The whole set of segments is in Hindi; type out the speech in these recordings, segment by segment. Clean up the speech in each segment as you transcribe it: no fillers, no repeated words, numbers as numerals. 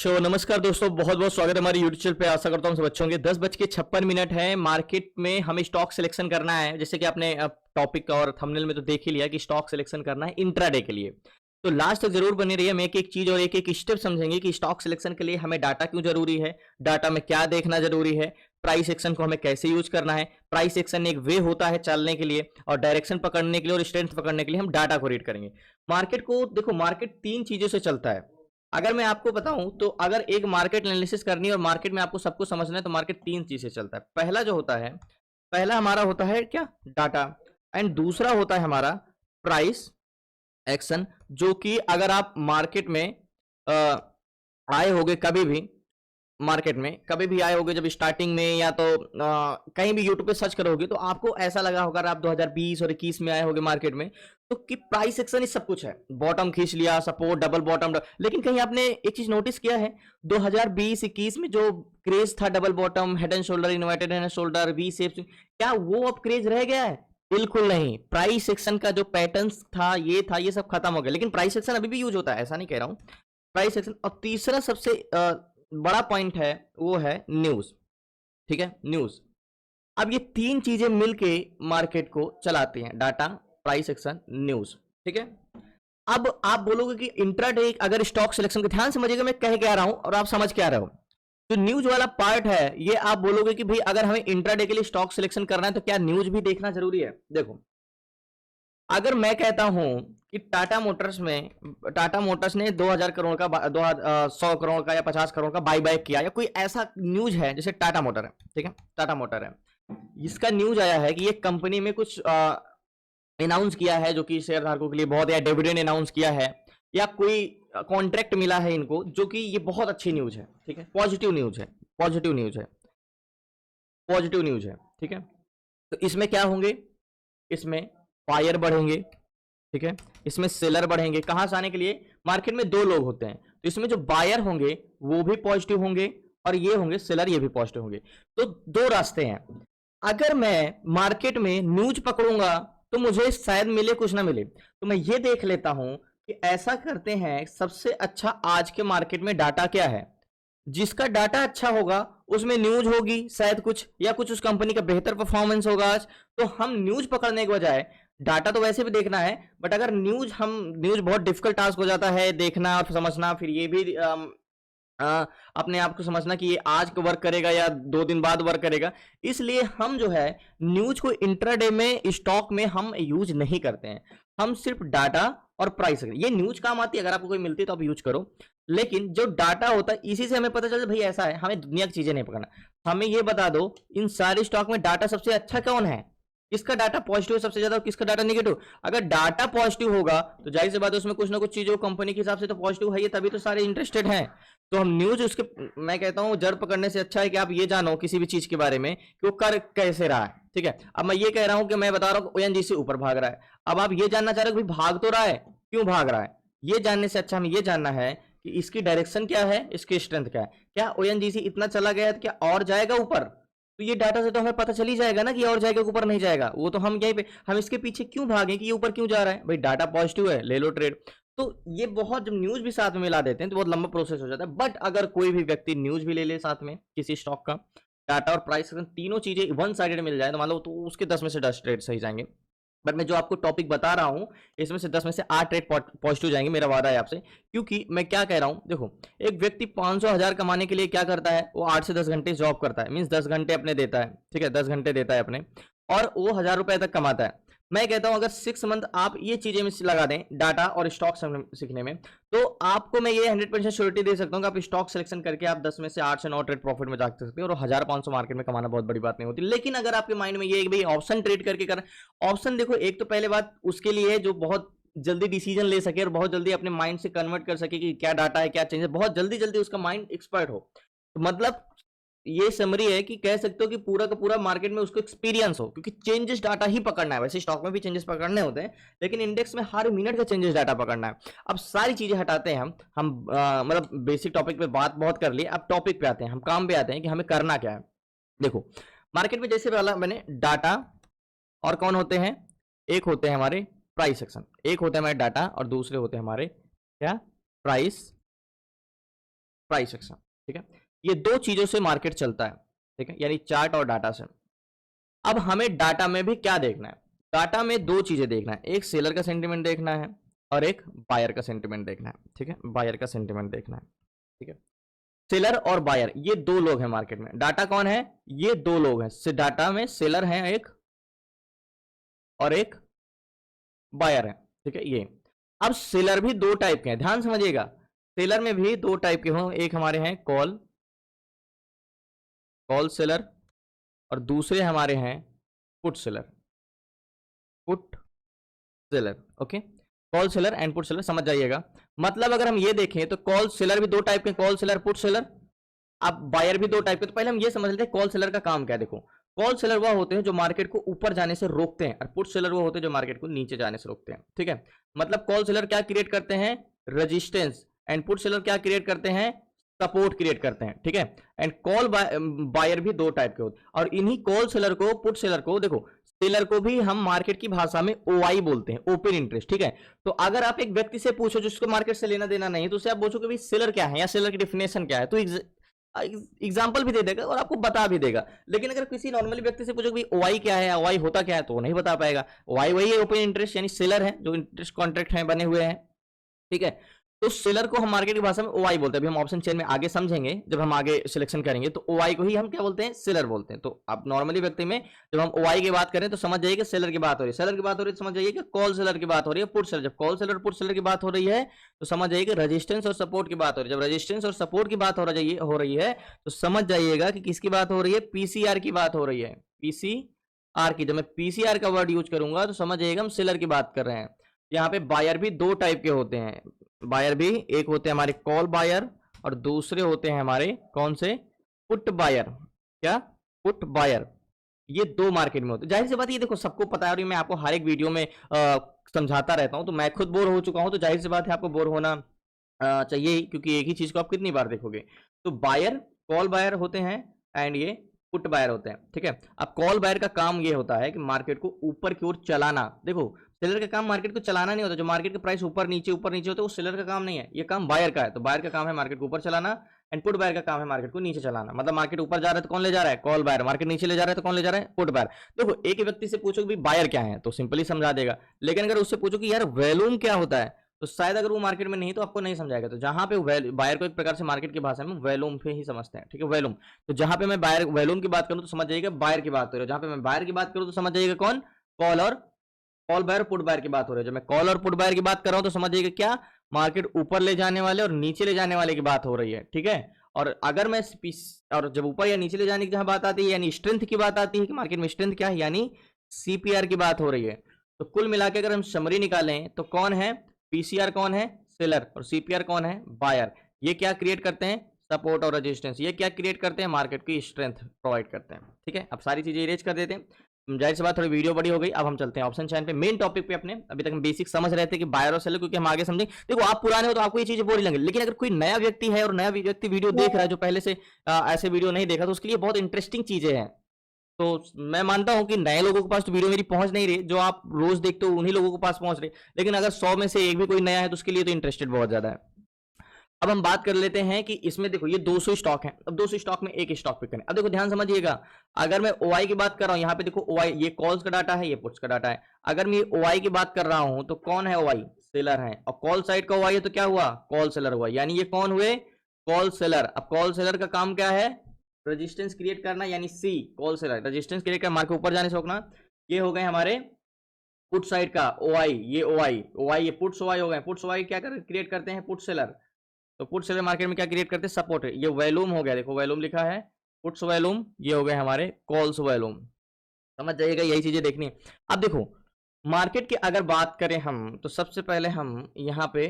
नमस्कार दोस्तों, बहुत बहुत स्वागत है हमारे यूट्यूब चैनल पे। आशा करता हूँ सब अच्छे होंगे। 10:56 है। मार्केट में हमें स्टॉक सिलेक्शन करना है। जैसे कि आपने टॉपिक और थंबनेल में तो देख ही लिया कि स्टॉक सिलेक्शन करना है इंट्राडे के लिए। तो लास्ट तक जरूर बने रहिए। हम एक एक चीज और एक एक स्टेप समझेंगे कि स्टॉक सिलेक्शन के लिए हमें डाटा क्यों जरूरी है, डाटा में क्या देखना जरूरी है, प्राइस एक्शन को हमें कैसे यूज करना है। प्राइस एक्शन एक वे होता है चलने के लिए, और डायरेक्शन पकड़ने के लिए और स्ट्रेंथ पकड़ने के लिए हम डाटा को रीड करेंगे। मार्केट को देखो, मार्केट तीन चीजों से चलता है। अगर मैं आपको बताऊं तो अगर एक मार्केट एनालिसिस करनी है और मार्केट में आपको सब कुछ समझना है तो मार्केट तीन चीज से चलता है। पहला जो होता है, पहला हमारा होता है क्या, डाटा। एंड दूसरा होता है हमारा प्राइस एक्शन, जो कि अगर आप मार्केट में आए होगे कभी भी, मार्केट में कभी भी आए होगे जब स्टार्टिंग में, या तो कहीं भी यूट्यूब पे सर्च करोगे तो आपको ऐसा लगा होगा, आप 2020 और 21 में आए होगे मार्केट में, तो कि प्राइस एक्शन ही सब कुछ है। बॉटम खींच लिया, सपोर्ट, डबल बॉटम। लेकिन कहीं आपने एक चीज नोटिस किया है, 2020-21 में जो क्रेज था double bottom, head and shoulder, inverted head and shoulder, V shape, क्या वो अब क्रेज रह गया है? बिल्कुल नहीं। प्राइस एक्शन का जो पैटर्न था, ये सब खत्म हो गया। लेकिन प्राइस एक्शन अभी भी यूज होता है, ऐसा नहीं कह रहा हूं। Price action. और तीसरा सबसे बड़ा पॉइंट है, वो है न्यूज। ठीक है, न्यूज। अब ये तीन चीजें मिलके मार्केट को चलाती हैं, डाटा, प्राइस एक्शन, न्यूज। ठीक है। अब आप बोलोगे कि इंट्राडे अगर स्टॉक सिलेक्शन, ध्यान समझिएगा मैं कह क्या रहा हूं और आप समझ क्या रहे हो। जो न्यूज वाला पार्ट है, ये आप बोलोगे कि भाई अगर हमें इंट्राडे के लिए स्टॉक सिलेक्शन करना है तो क्या न्यूज भी देखना जरूरी है? देखो, अगर मैं कहता हूं कि टाटा मोटर्स ने 2000 करोड़ का 100 करोड़ का या 50 करोड़ का बाई बैक किया, या कोई ऐसा न्यूज है, जैसे टाटा मोटर है, ठीक है, टाटा मोटर है, इसका न्यूज आया है कि ये कंपनी में कुछ अनाउंस किया है जो कि शेयरधारकों के लिए बहुत, या डिविडेंड अनाउंस किया है, या कोई कॉन्ट्रैक्ट मिला है इनको, जो कि ये बहुत अच्छी न्यूज है। ठीक है, पॉजिटिव न्यूज है, पॉजिटिव न्यूज है, पॉजिटिव न्यूज है। ठीक है, तो इसमें क्या होंगे, इसमें बायर बढ़ेंगे, ठीक है, इसमें सेलर बढ़ेंगे। कहां से आने के लिए? मार्केट में दो लोग होते हैं, तो इसमें जो बायर होंगे वो भी पॉजिटिव होंगे, और ये होंगे सेलर, ये भी पॉजिटिव होंगे। तो दो रास्ते हैं। अगर मैं मार्केट में न्यूज पकड़ूंगा तो मुझे शायद मिले, कुछ ना मिले, तो मैं ये देख लेता हूं कि ऐसा करते हैं, सबसे अच्छा आज के मार्केट में डाटा क्या है। जिसका डाटा अच्छा होगा उसमें न्यूज होगी शायद कुछ, या कुछ उस कंपनी का बेहतर परफॉर्मेंस होगा आज। तो हम न्यूज पकड़ने के बजाय, डाटा तो वैसे भी देखना है, बट अगर न्यूज बहुत डिफिकल्ट टास्क हो जाता है देखना और समझना, फिर ये भी अपने आप को समझना कि ये आज को वर्क करेगा या 2 दिन बाद वर्क करेगा। इसलिए हम जो है न्यूज को इंट्राडे में, स्टॉक में हम यूज नहीं करते हैं। हम सिर्फ डाटा और प्राइस, ये न्यूज काम आती है, अगर आपको कोई मिलती है तो आप यूज करो। लेकिन जो डाटा होता है, इसी से हमें पता चलता है भाई ऐसा है। हमें दुनिया की चीजें नहीं पकड़ना। हमें ये बता दो, इन सारे स्टॉक में डाटा सबसे अच्छा कौन है, किसका डाटा पॉजिटिव है सबसे ज्यादा, और किसका डाटा नेगेटिव। अगर डाटा पॉजिटिव होगा तो जाहिर सी बात है उसमें कुछ ना कुछ चीजों कंपनी के हिसाब से तो पॉजिटिव है, ये तभी तो सारे इंटरेस्टेड हैं। तो हम न्यूज उसके, मैं कहता हूं जड़ पकड़ने से अच्छा है कि आप ये जानो किसी भी चीज के बारे में कि वो कर कैसे रहा है। ठीक है, अब मैं ये कह रहा हूं कि मैं बता रहा हूं ओएनजीसी ऊपर भाग रहा है। अब आप ये जानना चाह रहे हो कि भाग तो रहा है, क्यों भाग रहा है? ये जानने से अच्छा हमें ये जानना है कि इसकी डायरेक्शन क्या है, इसकी स्ट्रेंथ क्या है। क्या ओएनजीसी इतना चला गया है, क्या और जाएगा ऊपर? तो ये डाटा से तो हमें पता चल ही जाएगा ना कि और जाएगा, ऊपर नहीं जाएगा। वो तो हम यहीं पे, हम इसके पीछे क्यों भागें कि ये ऊपर क्यों जा रहा है? भाई डाटा पॉजिटिव है, ले लो ट्रेड। तो ये बहुत, जब न्यूज भी साथ में मिला देते हैं तो बहुत लंबा प्रोसेस हो जाता है। बट अगर कोई भी व्यक्ति न्यूज भी ले ले साथ में किसी स्टॉक का, डाटा और प्राइस, तीनों चीजें वन साइडेड मिल जाए तो मान लो, तो उसके 10 में से 10 ट्रेड सही जाएंगे। बट मैं जो आपको टॉपिक बता रहा हूं, इसमें से 10 में से 8 ट्रेड पॉजिटिव जाएंगे, मेरा वादा है आपसे। क्योंकि मैं क्या कह रहा हूं, देखो, एक व्यक्ति 500,000 कमाने के लिए क्या करता है, वो 8 से 10 घंटे जॉब करता है, मीन्स 10 घंटे अपने देता है। ठीक है, 10 घंटे देता है अपने, और वो 1000 रुपए तक कमाता है। मैं कहता हूं अगर 6 मंथ आप ये चीजें में लगा दें, डाटा और स्टॉक सीखने में, तो आपको मैं ये 100% श्योरिटी दे सकता हूं कि आप स्टॉक सिलेक्शन करके आप 10 में से 8 से 9 ट्रेड प्रॉफिट में जा सकते हैं, और 1500 मार्केट में कमाना बहुत बड़ी बात नहीं होती। लेकिन अगर आपके माइंड में ये भाई ऑप्शन ट्रेड करके कर, ऑप्शन देखो, एक तो पहले बात उसके लिए है जो बहुत जल्दी डिसीजन ले सके और बहुत जल्दी अपने माइंड से कन्वर्ट कर सके कि क्या डाटा है, क्या चेंजेस, बहुत जल्दी जल्दी उसका माइंड एक्सपर्ट हो। तो मतलब ये समरी है कि कह सकते हो कि पूरा का पूरा मार्केट में उसको एक्सपीरियंस हो, क्योंकि चेंजेस डाटा ही पकड़ना है। वैसे स्टॉक में भी चेंजेस पकड़ने होते हैं, लेकिन इंडेक्स में हर मिनट का चेंजेस डाटा पकड़ना है। अब सारी चीजें हटाते हैं हम मतलब बेसिक टॉपिक पे बात बहुत कर ली, अब टॉपिक पे आते हैं, हम काम पे आते हैं कि हमें करना क्या है। देखो, मार्केट में जैसे वाला मैंने डाटा, और कौन होते हैं, एक होते हैं हमारे प्राइस सेक्शन, एक होते हैं हमारे डाटा, और दूसरे होते हैं हमारे क्या, प्राइस प्राइस एक्शन, ठीक है। ये दो चीजों से मार्केट चलता है, ठीक है, यानी चार्ट और डाटा से। अब हमें डाटा में भी क्या देखना है, डाटा में दो चीजें देखना है, एक सेलर का सेंटीमेंट देखना है और एक बायर का सेंटीमेंट देखना है, ठीक है, बायर का सेंटीमेंट देखना है, ठीक है। सेलर और बायर ये दो लोग हैं मार्केट में, डाटा कौन है, ये दो लोग हैं, डाटा में सेलर है एक और एक बायर है, ठीक है। ये अब सेलर भी दो टाइप के हैं, ध्यान समझिएगा, सेलर में भी दो टाइप के हों, एक हमारे हैं कॉल सेलर और दूसरे हमारे हैं put seller, put seller, okay. Call seller and put seller समझ जाइएगा। मतलब अगर हम ये देखें तो कॉल सेलर भी दो टाइप के, कॉल सेलर पुट सेलर, अब बायर भी दो टाइप के। तो पहले हम ये समझ लेते हैं कॉल सेलर का काम क्या है। देखो, कॉल सेलर वो होते हैं जो मार्केट को ऊपर जाने से रोकते हैं और पुट सेलर वो होते हैं जो मार्केट को नीचे जाने से रोकते हैं, ठीक है। मतलब कॉल सेलर क्या क्रिएट करते हैं, रेजिस्टेंस, एंड पुट सेलर क्या क्रिएट करते हैं, सपोर्ट क्रिएट करते हैं, ठीक है। एंड कॉल बायर भी दो टाइप के होते हैं और इन्हीं कॉल सेलर को, पुट सेलर को, देखो सेलर को भी हम मार्केट की भाषा में ओआई बोलते हैं, ओपन इंटरेस्ट, ठीक है। तो अगर आप एक व्यक्ति से पूछो जिसको मार्केट से लेना देना नहीं, तो उससे आप पूछोगे भाई सेलर क्या है या सेलर की डेफिनेशन क्या है, तो एग्जाम्पल भी दे देगा और आपको बता भी देगा। लेकिन अगर किसी नॉर्मली व्यक्ति से पूछो भाई ओआई क्या है, ओआई होता क्या है, तो वो नहीं बता पाएगा। ओआई वही है, ओपन इंटरेस्ट, यानी सेलर है जो इंटरेस्ट कॉन्ट्रैक्ट है बने हुए हैं, ठीक है। तो सेलर को हम मार्केट की भाषा में ओआई बोलते हैं। अभी हम ऑप्शन चेन में आगे समझेंगे, जब हम आगे सिलेक्शन करेंगे तो ओआई को ही हम क्या बोलते हैं, सेलर बोलते हैं। तो आप नॉर्मली व्यक्ति में जब हम ओआई की बात करें तो समझ जाइए कि सेलर की बात हो रही है, सेलर की बात हो रही है तो समझ जाइए कि कॉल सेलर की बात हो रही है, पुट सेलर। जब कॉल सेलर पुट सेलर की बात हो रही है तो समझ जाइए कि रेजिस्टेंस और सपोर्ट की बात हो रही है। जब रेजिस्टेंस और सपोर्ट की बात हो रही है तो समझ जाइएगा कि किसकी बात हो रही है, पीसीआर की बात हो रही है, पीसीआर की। जब मैं पीसीआर का वर्ड यूज करूंगा तो समझ जाइएगा हम सेलर की बात कर रहे हैं। यहाँ पे बायर भी दो टाइप के होते हैं, बायर भी एक होते हैं हमारे कॉल बायर और दूसरे होते हैं हमारे कौन से, पुट बायर। क्या, पुट बायर, ये दो मार्केट में होते हैं। जाहिर सी बात ये देखो सबको पता है और मैं आपको हर एक वीडियो में समझाता रहता हूं, तो मैं खुद बोर हो चुका हूं, तो जाहिर सी बात है आपको बोर होना चाहिए ही, क्योंकि एक ही चीज को आप कितनी बार देखोगे। तो बायर कॉल बायर होते हैं एंड ये पुट बायर होते हैं, ठीक है। अब कॉल बायर का काम ये होता है कि मार्केट को ऊपर की ओर चलाना। देखो सेलर का काम मार्केट को चलाना नहीं होता, जो मार्केट के प्राइस ऊपर नीचे होता है वो सेलर का काम नहीं है, ये काम बायर का है। तो बायर का काम है मार्केट को ऊपर चलाना एंड पुट बायर का काम है मार्केट को नीचे चलाना। मतलब मार्केट ऊपर जा रहा है तो कौन ले जा रहा है, कॉल बायर, मार्केट नीचे ले जा रहा है तो कौन ले जा रहा है, पुट बायर। देखो एक व्यक्ति से पूछो कि बायर क्या है तो सिंपली समझा देगा, लेकिन अगर उससे पूछो कि यार वॉल्यूम क्या होता है तो शायद अगर वो मार्केट में नहीं तो आपको नहीं समझाएगा। तो जहां पे बायर को एक प्रकार से मार्केट की भाषा में वॉल्यूम पे ही समझते हैं, ठीक है, वॉल्यूम। तो जहां पे मैं बायर वॉल्यूम की बात करूं तो समझ जाइएगा बायर की बात हो रही है, जहां पे मैं बायर की बात करूं तो समझ जाइएगा कौन, कॉल और कॉल बायर पुट बायर की बात हो रही है। जब मैं कॉल और पुट बायर की बात कर रहा हूं तो समझिएगा क्या, मार्केट ऊपर ले जाने वाले और नीचे ले जाने वाले की बात हो रही है, ठीक है। और अगर मैं और जब ऊपर या नीचे ले जाने की जहां बात आती है यानी स्ट्रेंथ की बात आती है कि मार्केट में स्ट्रेंथ क्या है, यानी सीपीआर की बात हो रही है। तो कुल मिला के अगर हम समरी निकालें तो कौन है, पीसीआर कौन है, सेलर, और सीपीआर कौन है, बायर। ये क्या क्रिएट करते हैं, सपोर्ट और रेजिस्टेंस। ये क्या क्रिएट करते हैं, मार्केट की स्ट्रेंथ प्रोवाइड करते हैं, ठीक है। अब सारी चीजें इरेज कर देते हैं, जाहिर सी बात थोड़ी वीडियो बड़ी हो गई। अब हम चलते हैं ऑप्शन चैन पे, मेन टॉपिक पे अपने। अभी तक हम बेसिक समझ रहे थे कि बायर और सेलर, क्योंकि हम आगे समझेंगे। देखो आप पुराने हो तो आपको ये चीजें बोरिंग लगेंगी, लेकिन अगर कोई नया व्यक्ति है और नया व्यक्ति वीडियो देख रहा है जो पहले से ऐसे वीडियो नहीं देखा, तो उसके लिए बहुत इंटरेस्टिंग चीजें हैं। तो मैं मानता हूं कि नए लोगों के पास तो वीडियो मेरी पहुंच नहीं रही, जो आप रोज देखते हो उन्हीं लोगों के पास पहुंच रही, लेकिन अगर 100 में से एक भी कोई नया है तो उसके लिए तो इंटरेस्टेड बहुत ज्यादा है। अब हम बात कर लेते हैं कि इसमें देखो ये 200 स्टॉक है, अब 200 स्टॉक में एक स्टॉक पिक करें। अब देखो ध्यान समझिएगा, अगर मैं ओआई की बात कर रहा हूं, यहाँ पे देखो ओआई, ये कॉल्स का डाटा है, ये पुट्स का डाटा है। अगर मैं ओआई की बात कर रहा हूं तो कौन है ओआई, सेलर है, और कॉल साइड का ओआई है तो क्या हुआ, कॉल सेलर हुआ, यानी ये कौन हुए, कॉल सेलर। अब कॉल सेलर का काम क्या है, रेजिस्टेंस क्रिएट करना, यानी सी, कॉल सेलर रेजिस्टेंस क्रिएट कर मार्केट ऊपर जाने से रोकना। ये हो गए हमारे पुट साइड का ओआई, ये ओआई ये पुट्स ओआई हो गए। पुट्स ओआई क्या क्रिएट करते हैं, पुट सेलर। तो पुट सेलर मार्केट में क्या क्रिएट करते हैं, सपोर्ट। ये वॉल्यूम हो गया, देखो वॉल्यूम लिखा है, पुट्स वॉल्यूम, ये हो गए हमारे कॉल्स वॉल्यूम। समझ जाइएगा, यही चीजें देखनी है। अब देखो मार्केट की अगर बात करें हम, तो सबसे पहले हम यहाँ पे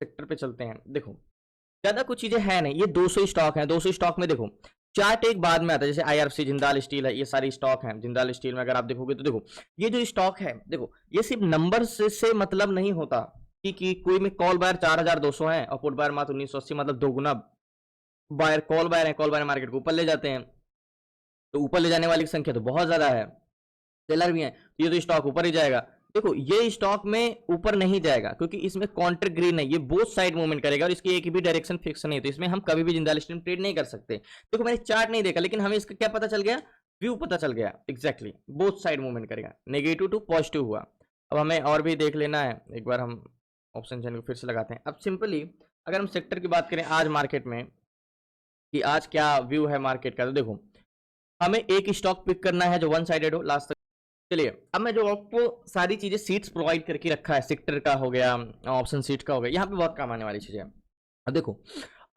सेक्टर पे चलते हैं। देखो ज्यादा कुछ चीजें है नहीं, ये 200 स्टॉक है। 200 स्टॉक में देखो चार्ट एक बाद में आता है, जैसे आईआरसी, जिंदाल स्टील है, ये सारी स्टॉक है। जिंदाल स्टील में अगर आप देखोगे तो देखो ये जो स्टॉक है, देखो ये सिर्फ नंबर से मतलब नहीं होता कि कोई में कॉल बायर 4200 है और पुट बायर मात्र 1980, मतलब दोगुना बायर कॉल बायर है, कॉल बायर मार्केट को ऊपर ले जाते हैं, तो ऊपर ले जाने वाली की संख्या तो बहुत ज्यादा है। सेलर भी है तो ये तो स्टॉक ऊपर ही जाएगा। देखो ये स्टॉक में ऊपर नहीं जाएगा क्योंकि इसमें काउंटर ग्रीन है, ये बोथ साइड मूवमेंट करेगा और इसकी एक भी डायरेक्शन फिक्स नहीं है, तो इसमें हम कभी भी जिंदा लिस्ट में ट्रेड नहीं कर सकते। देखो मैंने चार्ट नहीं देखा लेकिन हमें इसका क्या पता चल गया, व्यू पता चल गया एग्जैक्टली, बोथ साइड मूवमेंट करेगा, नेगेटिव टू पॉजिटिव हुआ। अब हमें और भी देख लेना है, एक बार हम ऑप्शन चेन को फिर से लगाते हैं। अब सिंपली अगर हम सेक्टर की बात करें आज मार्केट में कि आज क्या व्यू है मार्केट का, तो देखो हमें एक स्टॉक पिक करना है जो वन साइडेड हो लास्ट तक। चलिए अब मैं जो आपको सारी चीजें सीट्स प्रोवाइड करके रखा है, सेक्टर का हो गया, ऑप्शन सीट का हो गया, यहाँ पे बहुत काम आने वाली चीजें। अब देखो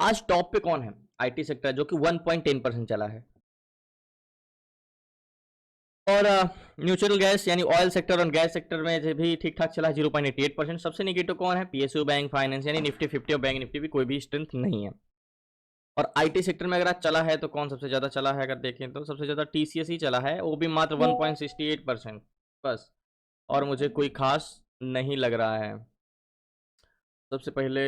आज टॉप पे कौन है, आईटी सेक्टर जो कि 1.10% चला है, और न्यूट्रल गैस यानी ऑयल सेक्टर और गैस सेक्टर में भी ठीक ठाक चला है 0.88%। सबसे निगेटिव कौन है, पीएसयू बैंक फाइनेंस यानी निफ्टी 50 और बैंक निफ्टी भी कोई भी स्ट्रेंथ नहीं है। और आईटी सेक्टर में अगर आज चला है तो कौन सबसे ज्यादा चला है, अगर देखें तो सबसे ज्यादा टीसीएस ही चला है, वो भी मात्र 1.68% बस, और मुझे कोई खास नहीं लग रहा है। सबसे पहले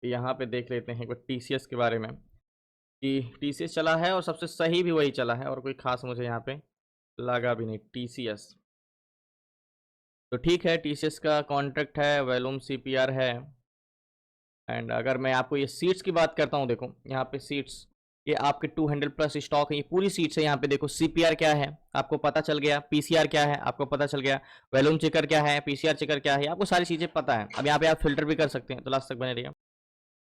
यहाँ पे देख लेते हैं एक बार टीसीएस के बारे में कि टीसीएस चला है और सबसे सही भी वही चला है, और कोई खास मुझे यहाँ पे लगा भी नहीं टीसीएस। तो ठीक है, टीसीएस का कॉन्ट्रैक्ट है, वॉल्यूम सीपीआर है। एंड अगर मैं आपको ये सीट्स की बात करता हूँ, देखो यहाँ पे सीट्स ये आपके 200 प्लस स्टॉक है, ये पूरी सीट्स है। यहाँ पे देखो सीपीआर क्या है आपको पता चल गया, पीसीआर क्या है आपको पता चल गया, वॉल्यूम चेकर क्या है, पीसीआर चेकर क्या है, आपको सारी चीज़ें पता है। अब यहाँ पे आप फिल्टर भी कर सकते हैं, तो लास्ट तक बने रहिए।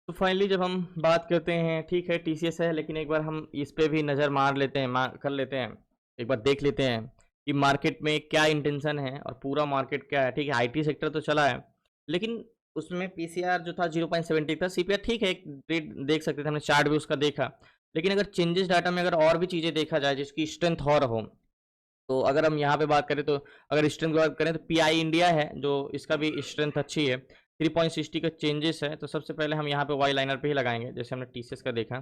तो फाइनली जब हम बात करते हैं, ठीक है टीसीएस है, लेकिन एक बार हम इस पर भी नज़र मार लेते हैं, कर लेते हैं, एक बार देख लेते हैं कि मार्केट में क्या इंटेंशन है और पूरा मार्केट क्या है। ठीक है आईटी सेक्टर तो चला है, लेकिन उसमें पीसीआर जो था 0.70 था, सीपीआर ठीक है एक रेट देख सकते थे, हमने चार्ट भी उसका देखा। लेकिन अगर चेंजेस डाटा में अगर और भी चीज़ें देखा जाए जिसकी स्ट्रेंथ और हो, तो अगर हम यहाँ पे बात करें तो अगर स्ट्रेंथ की बात करें तो पीआई इंडिया है जो इसका भी स्ट्रेंथ अच्छी है, 3.60 का चेंजेस है। तो सबसे पहले हम यहाँ पे वाई लाइनर पे ही लगाएंगे, जैसे हमने टीसीएस का देखा।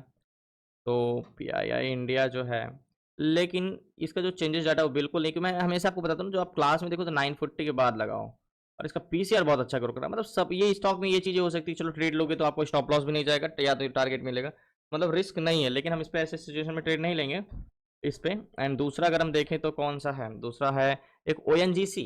तो पीआईआई इंडिया जो है, लेकिन इसका जो चेंजेस डाटा वो बिल्कुल नहीं, कि मैं हमेशा आपको बताता हूँ जो आप क्लास में देखो तो 940 के बाद लगाओ, और इसका पीसीआर बहुत अच्छा ग्रो कर रहा है। मतलब सब ये स्टॉक में ये चीज़ें हो सकती है, चलो ट्रेड लोगे तो आपको स्टॉप लॉस भी नहीं जाएगा या तो टारगेट मिलेगा, मतलब रिस्क नहीं है, लेकिन हम इस पर ऐसे सिचुएशन में ट्रेड नहीं लेंगे इस पे। एंड दूसरा अगर हम देखें तो कौन सा है, दूसरा है एक ओएनजीसी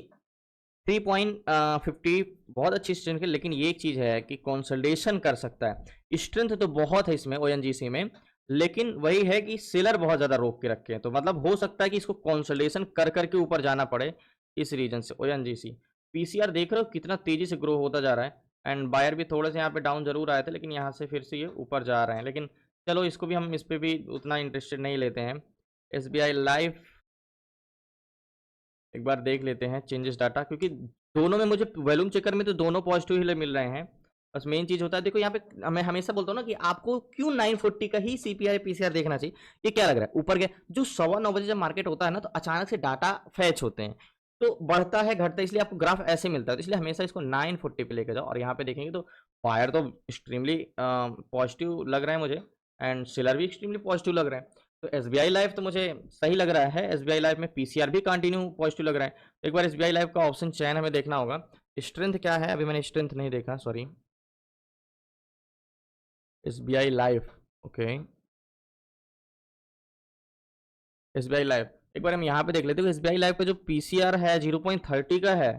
3.50, बहुत अच्छी स्ट्रेंथ है, लेकिन ये एक चीज़ है कि कंसोलिडेशन कर सकता है। स्ट्रेंथ तो बहुत है इसमें ओएनजीसी में, लेकिन वही है कि सेलर बहुत ज़्यादा रोक के रखे हैं, तो मतलब हो सकता है कि इसको कंसोलिडेशन कर करके ऊपर जाना पड़े इस रीजन से। ओएनजीसी पीसीआर देख रहे हो कितना तेजी से ग्रो होता जा रहा है, एंड बायर भी थोड़े से यहाँ पे डाउन जरूर आए थे, लेकिन यहाँ से फिर से ये ऊपर जा रहे हैं। लेकिन चलो इसको भी हम इस पर भी उतना इंटरेस्टेड नहीं लेते हैं। एसबीआई लाइफ एक बार देख लेते हैं चेंजेस डाटा, क्योंकि दोनों में मुझे वॉल्यूम चेकर में तो दोनों पॉजिटिव ही मिल रहे हैं। बस मेन चीज होता है, देखो यहाँ पे मैं हमेशा बोलता हूँ ना कि आपको क्यों 940 का ही सीपीआर पीसीआर देखना चाहिए। ये क्या लग रहा है ऊपर गया, जो 9:15 जब मार्केट होता है ना तो अचानक से डाटा फैच होते हैं, तो बढ़ता है घटता है, इसलिए आपको ग्राफ ऐसे मिलता है। तो इसलिए हमेशा इसको 940 पे लेकर जाओ, और यहाँ पे देखेंगे तो बायर तो एक्सट्रीमली पॉजिटिव लग रहा है मुझे, एंड सेलर भी एक्सट्रीमली पॉजिटिव लग रहा है। तो एसबीआई लाइफ तो मुझे सही लग रहा है, एसबीआई लाइफ में पीसीआर भी कंटिन्यू पॉजिटिव लग रहा है। एक बार एसबीआई लाइफ का ऑप्शन चयन हमें देखना होगा, स्ट्रेंथ क्या है, अभी मैंने स्ट्रेंथ नहीं देखा, sorry. SBI life, okay SBI life एक बार हम यहाँ पे देख लेते हैं। एसबीआई लाइफ का जो पीसीआर है 0.30 का है,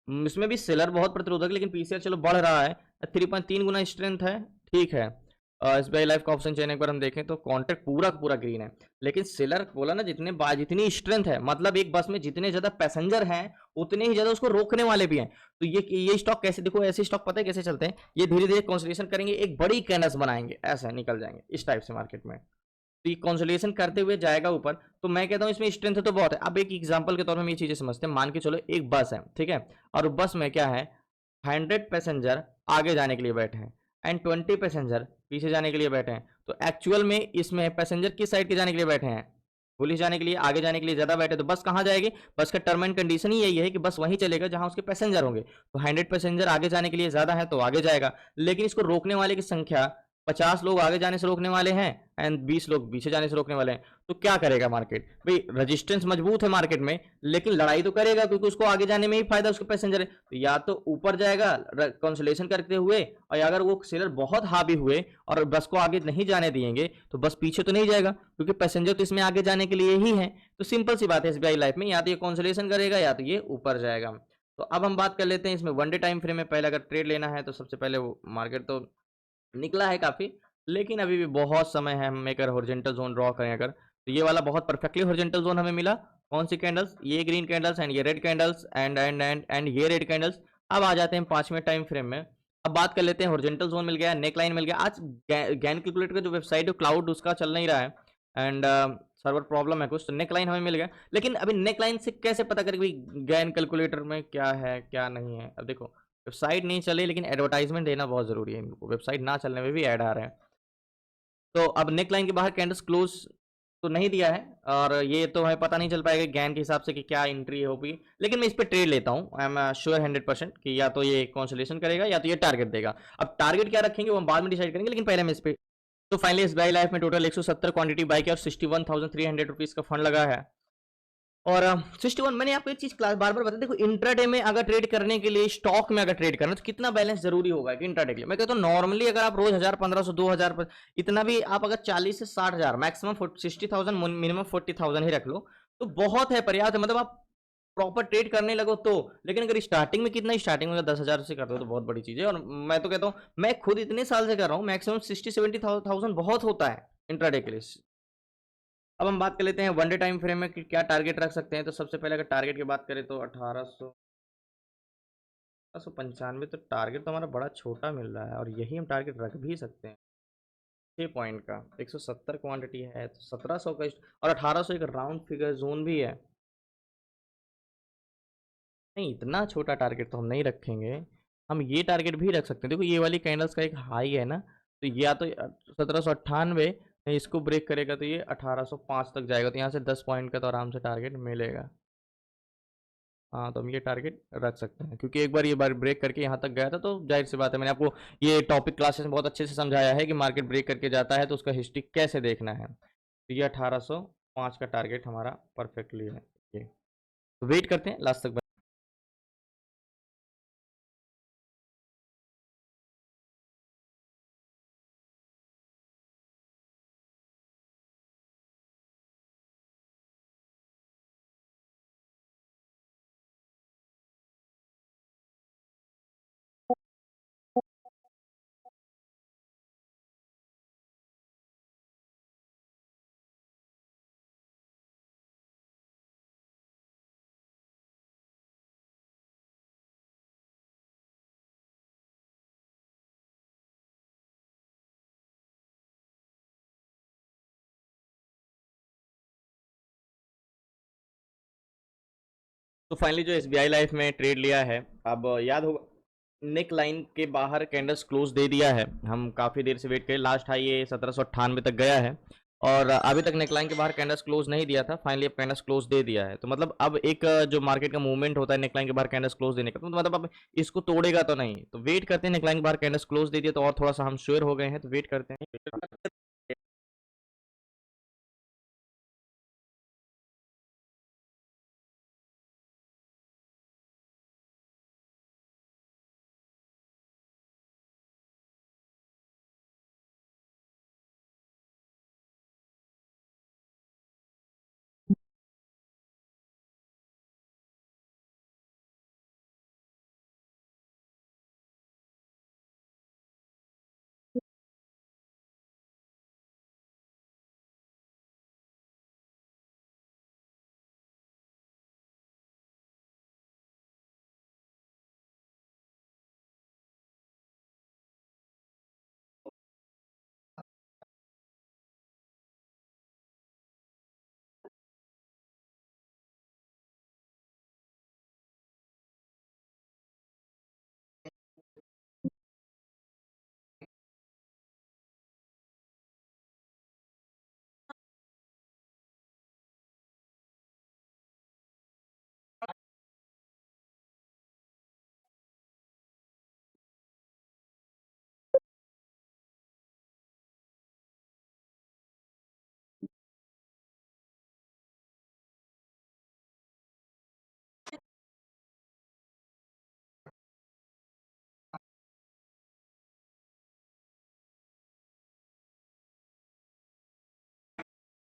इसमें भी सेलर बहुत प्रतिरोधक, लेकिन पीसीआर चलो बढ़ रहा है, 3.3 गुना स्ट्रेंथ है, ठीक है। एसबीआई लाइफ का ऑप्शन चेन एक बार हम देखें तो कॉन्ट्रैक्ट पूरा का पूरा ग्रीन है, लेकिन सेलर बोला ना जितनी स्ट्रेंथ है, मतलब एक बस में जितने ज्यादा पैसेंजर हैं उतने ही ज्यादा उसको रोकने वाले भी हैं। तो ये स्टॉक कैसे, देखो ऐसे स्टॉक पता है कैसे चलते हैं, ये धीरे धीरे कंसोलिडेशन करेंगे, एक बड़ी कैनस बनाएंगे, ऐसा निकल जाएंगे इस टाइप से मार्केट में, तो ये कंसोलिडेशन करते हुए जाएगा ऊपर। तो मैं कहता हूँ इसमें स्ट्रेंथ तो बहुत है। अब एक एग्जांपल के तौर पर हम ये चीजें समझते हैं, मान के चलो एक बस है, ठीक है, और बस में क्या है 100 पैसेंजर आगे जाने के लिए बैठे हैं एंड 20 पैसेंजर पीछे जाने के लिए बैठे हैं। तो एक्चुअल में इसमें पैसेंजर किस साइड के जाने के लिए बैठे हैं, पुलिस जाने के लिए, आगे जाने के लिए ज्यादा बैठे, तो बस कहाँ जाएगी, बस का टर्म एंड कंडीशन ही यही है कि बस वहीं चलेगा जहां उसके पैसेंजर होंगे। तो 100 पैसेंजर आगे जाने के लिए ज्यादा है तो आगे जाएगा, लेकिन इसको रोकने वाले की संख्या 50 लोग आगे जाने से रोकने वाले हैं एंड 20 लोग पीछे जाने से रोकने वाले हैं। तो क्या करेगा मार्केट, भाई रेजिस्टेंस मजबूत है मार्केट में, लेकिन लड़ाई तो करेगा क्योंकि उसको आगे जाने में ही फायदा उसके पैसेंजर है। तो या तो ऊपर जाएगा कंसोलेशन करते हुए, और अगर वो सेलर बहुत हावी हुए और बस को आगे नहीं जाने दिएंगे तो बस पीछे तो नहीं जाएगा, क्योंकि पैसेंजर तो इसमें आगे जाने के लिए ही है। तो सिंपल सी बात है एसबीआई लाइफ में, या तो ये कंसोलेशन करेगा या तो ये ऊपर जाएगा। तो अब हम बात कर लेते हैं इसमें वन डे टाइम फ्रेम में। पहले अगर ट्रेड लेना है तो सबसे पहले वो मार्केट तो निकला है काफ़ी, लेकिन अभी भी बहुत समय है। हम अगर हॉरिजॉन्टल जोन ड्रॉ करें अगर, तो ये वाला बहुत परफेक्टली हॉरिजॉन्टल जोन हमें मिला। कौन सी कैंडल्स? ये ग्रीन कैंडल्स एंड ये रेड कैंडल्स एंड ये रेड कैंडल्स। अब आ जाते हैं 5वें टाइम फ्रेम में। अब बात कर लेते हैं, हॉरिजॉन्टल जोन मिल गया, नेक लाइन मिल गया। आज गैन कैलकुलेटर का जो वेबसाइट है क्लाउड उसका चल नहीं रहा है, एंड सर्वर प्रॉब्लम है कुछ, तो नेक लाइन हमें मिल गया। लेकिन अभी नेक लाइन से कैसे पता करें कि गैन कैलकुलेटर में क्या है क्या नहीं है? अब देखो, वेबसाइट नहीं चले लेकिन एडवर्टाइजमेंट देना बहुत जरूरी है इनको, वेबसाइट ना चलने में भी ऐड आ रहे हैं। तो अब नेक लाइन के बाहर कैंडल्स क्लोज तो नहीं दिया है, और ये तो हमें पता नहीं चल पाएगा गैन के हिसाब से कि क्या एंट्री होगी। लेकिन मैं इस पर ट्रेड लेता हूँ, आई एम श्योर 100% कि या तो ये कॉन्सोलेशन करेगा या तो ये टारगेट देगा। अब टारगेट क्या रखेंगे वो हम बाद में डिसाइड करेंगे, लेकिन पहले हम इस पे। तो फाइनली एसबीआई लाइफ में टोटल 170 क्वांटिटी बाई किया और 61,300 रुपीज का फंड लगा है। और 61, मैंने आपको एक चीज क्लास बार बार बता, देखो इंट्राडे में अगर ट्रेड करने के लिए, स्टॉक में अगर ट्रेड करना है तो कितना बैलेंस जरूरी होगा कि इंट्राडे के लिए। मैं कहता हूँ नॉर्मली अगर आप रोज 1,000, 1,500, 2,000 इतना भी आप अगर 40 से 60 हजार, मैक्सिमम 60,000, मिनिमम 40,000 ही रख लो तो बहुत है, पर्याप्त है। मतलब आप प्रॉपर ट्रेड करने लगो तो। लेकिन अगर स्टार्टिंग में कितना, स्टार्टिंग में 10,000 से करते हो तो बहुत बड़ी चीज है। और मैं तो कहता हूँ, मैं खुद इतने साल से कर रहा हूँ, मैक्सिमम 60-70 थाउजेंड बहुत होता है इंट्राडे के लिए। अब हम बात कर लेते हैं वनडे टाइम फ्रेम में कि क्या टारगेट रख सकते हैं। तो सबसे पहले अगर टारगेट की बात करें तो 1895, तो टारगेट तो हमारा बड़ा छोटा मिल रहा है, और यही हम टारगेट रख भी सकते हैं। 6 पॉइंट का 170 क्वांटिटी है तो 1700 का और 1800 एक राउंड फिगर जोन भी है। नहीं, इतना छोटा टारगेट तो हम नहीं रखेंगे। हम ये टारगेट भी रख सकते हैं, देखो ये वाली कैंडल्स का एक हाई है ना, तो या तो 1798 इसको ब्रेक करेगा तो ये 1805 तक जाएगा, तो यहाँ से 10 पॉइंट का तो आराम से टारगेट मिलेगा। हाँ, तो हम ये टारगेट रख सकते हैं, क्योंकि एक बार ये बार ब्रेक करके यहाँ तक गया था, तो जाहिर सी बात है, मैंने आपको ये टॉपिक क्लासेस में बहुत अच्छे से समझाया है कि मार्केट ब्रेक करके जाता है तो उसका हिस्ट्री कैसे देखना है। तो ये 1805 का टारगेट हमारा परफेक्टली है ये। तो वेट करते हैं लास्ट तक। तो फाइनली जो एसबीआई लाइफ में ट्रेड लिया है, अब याद होगा नेक लाइन के बाहर कैंडल्स क्लोज दे दिया है। हम काफ़ी देर से वेट करें, लास्ट हाई ये 1798 तक गया है, और अभी तक नेक लाइन के बाहर कैंडल्स क्लोज नहीं दिया था। फाइनली अब कैंडल्स क्लोज दे दिया है, तो मतलब अब एक जो मार्केट का मूवमेंट होता है नेक लाइन के बाहर कैंडल्स क्लोज देने का, तो मतलब अब इसको तोड़ेगा तो नहीं। तो वेट करते हैं, नेक लाइन के बाहर कैंडल्स क्लोज दे दिया तो और थोड़ा सा हम श्योर हो गए हैं, तो वेट करते हैं।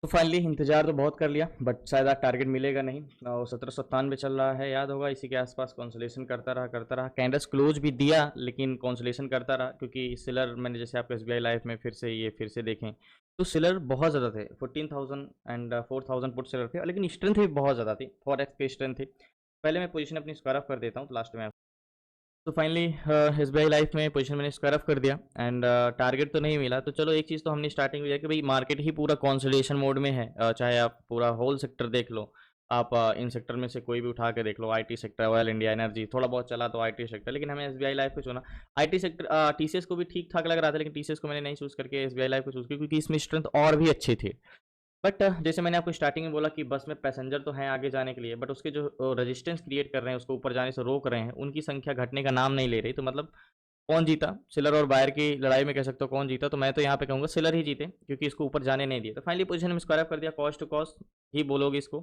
तो फाइनली इंतजार तो बहुत कर लिया बट शायद आज टारगेट मिलेगा नहीं। और 1797 चल रहा है, याद होगा, इसी के आसपास कॉन्सोलेशन करता रहा कैंडल्स क्लोज भी दिया लेकिन कॉन्सोलेशन करता रहा, क्योंकि सेलर मैंने जैसे आपको एसबीआई लाइफ में फिर से देखें तो सेलर बहुत ज़्यादा थे। 14,000 एंड 4,000 पुट सेलर थे, लेकिन स्ट्रेंथ भी बहुत ज़्यादा थी, फॉरेक्स की स्ट्रेंथ थी। पहले मैं पोजीशन अपनी स्क्वायर ऑफ कर देता हूँ तो लास्ट में। तो फाइनली एसबीआई लाइफ में पोजीशन मैंने स्क्वायर ऑफ कर दिया एंड टारगेट तो नहीं मिला। तो चलो एक चीज़ तो हमने स्टार्टिंग में किया कि भाई मार्केट ही पूरा कंसोलिडेशन मोड में है। चाहे आप पूरा होल सेक्टर देख लो, आप इन सेक्टर में से कोई भी उठा के देख लो, IT sector, oil India, energy, थोड़ा बहुत चला तो आईटी सेक्टर, लेकिन हमें एसबीआई लाइफ को चुना। आईटी सेक्टर टीसीएस को भी ठीक ठाक लग रहा था, लेकिन टीसीएस को मैंने नहीं चूज़ करके एसबीआई लाइफ को चूज़ किया क्योंकि इसमें स्ट्रेंथ और भी अच्छी थी। बट जैसे मैंने आपको स्टार्टिंग में बोला कि बस में पैसेंजर तो हैं आगे जाने के लिए, बट उसके जो रेजिस्टेंस क्रिएट कर रहे हैं, उसको ऊपर जाने से रोक रहे हैं, उनकी संख्या घटने का नाम नहीं ले रही। तो मतलब कौन जीता, सेलर और बायर की लड़ाई में कह सकते हो कौन जीता, तो मैं तो यहाँ पे कहूँगा सेलर ही जीते, क्योंकि इसको ऊपर जाने नहीं दिया। तो फाइनली पोजीशन में स्क्वायर अप कर दिया, कॉस्ट टू कॉस्ट ही बोलोगे इसको,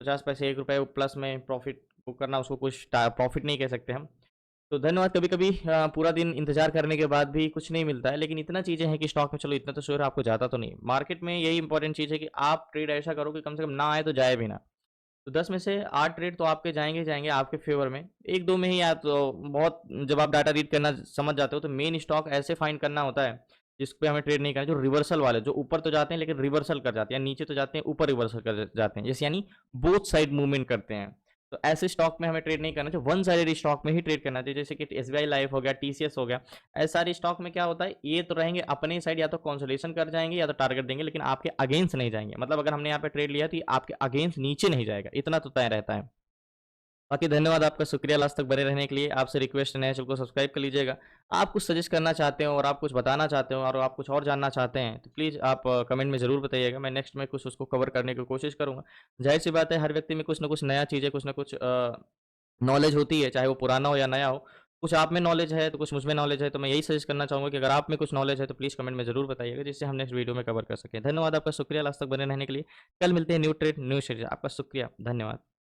50 पैसे 1 रुपये प्लस में प्रॉफिट बुक करना, उसको कुछ प्रॉफिट नहीं कह सकते हम। तो धन्यवाद। कभी कभी पूरा दिन इंतजार करने के बाद भी कुछ नहीं मिलता है, लेकिन इतना चीज़ें हैं कि स्टॉक में चलो इतना तो श्योर आपको ज़्यादा तो नहीं। मार्केट में यही इंपॉर्टेंट चीज़ है कि आप ट्रेड ऐसा करो कि कम से कम ना आए तो जाए भी ना। तो 10 में से 8 ट्रेड तो आपके जाएंगे जाएंगे आपके फेवर में, एक दो में ही या तो बहुत, जब आप डाटा रीड करना समझ जाते हो तो मेन स्टॉक ऐसे फाइंड करना होता है जिस पे हमें ट्रेड नहीं करना, जो रिवर्सल वाले, जो ऊपर तो जाते हैं लेकिन रिवर्सल कर जाते हैं, नीचे तो जाते हैं ऊपर रिवर्सल कर जाते हैं, जैसे यानी बोथ साइड मूवमेंट करते हैं। तो ऐसे स्टॉक में हमें ट्रेड नहीं करना चाहिए, वन साइडेड स्टॉक में ही ट्रेड करना चाहिए, जैसे कि एसबीआई लाइफ हो गया, टीसीएस हो गया। ऐसे सारे स्टॉक में क्या होता है, ये तो रहेंगे अपने साइड, या तो कंसोलिडेशन कर जाएंगे या तो टारगेट देंगे, लेकिन आपके अगेंस्ट नहीं जाएंगे। मतलब अगर हमने यहाँ पे ट्रेड लिया तो ये आपके अगेंस्ट नीचे नहीं जाएगा, इतना तो तय रहता है। बाकी धन्यवाद आपका, शुक्रिया लास्ट तक बने रहने के लिए। आपसे रिक्वेस्ट है नए चैनल को सब्सक्राइब कर लीजिएगा। आप कुछ सजेस्ट करना चाहते हो और आप कुछ बताना चाहते हो और आप कुछ और जानना चाहते हैं तो प्लीज़ आप कमेंट में ज़रूर बताइएगा। मैं नेक्स्ट में कुछ उसको कवर करने की कोशिश करूँगा। जाहिर सी बात है, हर व्यक्ति में कुछ ना कुछ नया चीज़ें, कुछ ना कुछ नॉलेज होती है, चाहे वो पुराना हो या नया हो। कुछ आप में नॉलेज है तो कुछ मुझ में नॉलेज है, तो मैं यही सजेस्ट करना चाहूँगा कि अगर आप में कुछ नॉलेज है तो प्लीज़ कमेंट में ज़रूर बताइएगा, जिससे हम नेक्स्ट वीडियो में कवर कर सकें। धन्यवाद आपका, शुक्रिया लास्ट तक बने रहने के लिए। कल मिलते हैं न्यू ट्रेड न्यू शेयर। आपका शुक्रिया, धन्यवाद।